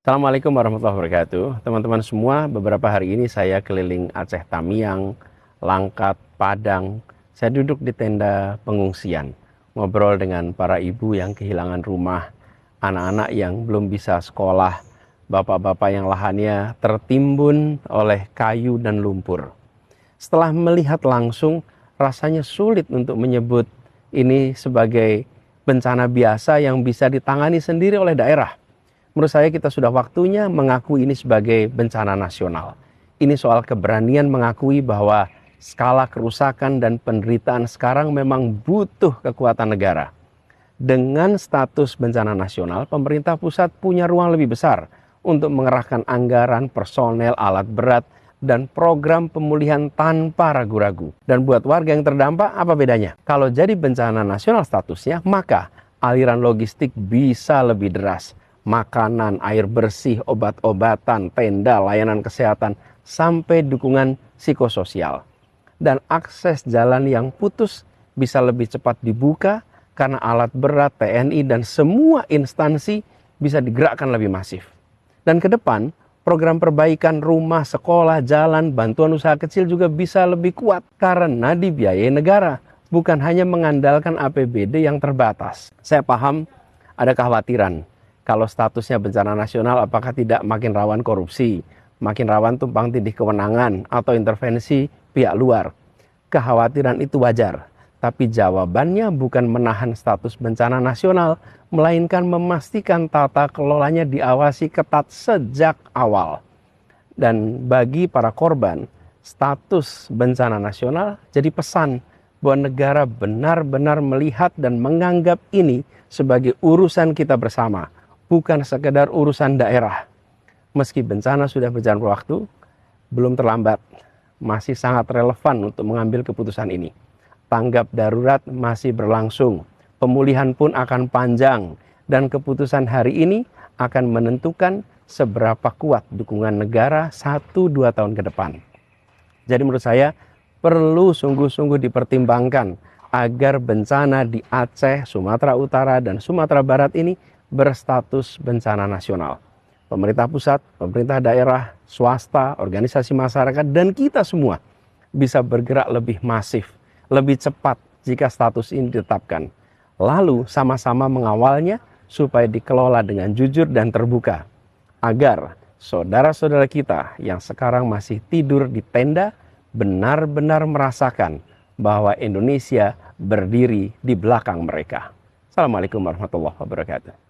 Assalamualaikum warahmatullahi wabarakatuh. Teman-teman semua, beberapa hari ini saya keliling Aceh Tamiang, Langkat, Padang. Saya duduk di tenda pengungsian, ngobrol dengan para ibu yang kehilangan rumah, anak-anak yang belum bisa sekolah, bapak-bapak yang lahannya tertimbun oleh kayu dan lumpur. Setelah melihat langsung, rasanya sulit untuk menyebut ini sebagai bencana biasa yang bisa ditangani sendiri oleh daerah. Menurut saya kita sudah waktunya mengakui ini sebagai bencana nasional. Ini soal keberanian mengakui bahwa skala kerusakan dan penderitaan sekarang memang butuh kekuatan negara. Dengan status bencana nasional, pemerintah pusat punya ruang lebih besar untuk mengerahkan anggaran, personel, alat berat, dan program pemulihan tanpa ragu-ragu. Dan buat warga yang terdampak, apa bedanya? Kalau jadi bencana nasional statusnya, maka aliran logistik bisa lebih deras. Makanan, air bersih, obat-obatan, tenda, layanan kesehatan, sampai dukungan psikososial. Dan akses jalan yang putus bisa lebih cepat dibuka karena alat berat, TNI, dan semua instansi bisa digerakkan lebih masif. Dan ke depan, program perbaikan rumah, sekolah, jalan, bantuan usaha kecil juga bisa lebih kuat karena dibiayai negara, bukan hanya mengandalkan APBD yang terbatas. Saya paham ada kekhawatiran. Kalau statusnya bencana nasional, apakah tidak makin rawan korupsi, makin rawan tumpang tindih kewenangan, atau intervensi pihak luar? Kekhawatiran itu wajar, tapi jawabannya bukan menahan status bencana nasional, melainkan memastikan tata kelolanya diawasi ketat sejak awal. Dan bagi para korban, status bencana nasional jadi pesan bahwa negara benar-benar melihat dan menganggap ini sebagai urusan kita bersama, bukan sekedar urusan daerah. Meski bencana sudah berjalan waktu, belum terlambat. Masih sangat relevan untuk mengambil keputusan ini. Tanggap darurat masih berlangsung. Pemulihan pun akan panjang. Dan keputusan hari ini akan menentukan seberapa kuat dukungan negara 1-2 tahun ke depan. Jadi menurut saya perlu sungguh-sungguh dipertimbangkan agar bencana di Aceh, Sumatera Utara, dan Sumatera Barat ini berstatus bencana nasional. Pemerintah pusat, pemerintah daerah, swasta, organisasi masyarakat, dan kita semua bisa bergerak lebih masif, lebih cepat jika status ini ditetapkan. Lalu sama-sama mengawalnya supaya dikelola dengan jujur dan terbuka. Agar saudara-saudara kita yang sekarang masih tidur di tenda benar-benar merasakan bahwa Indonesia berdiri di belakang mereka. Assalamualaikum warahmatullahi wabarakatuh.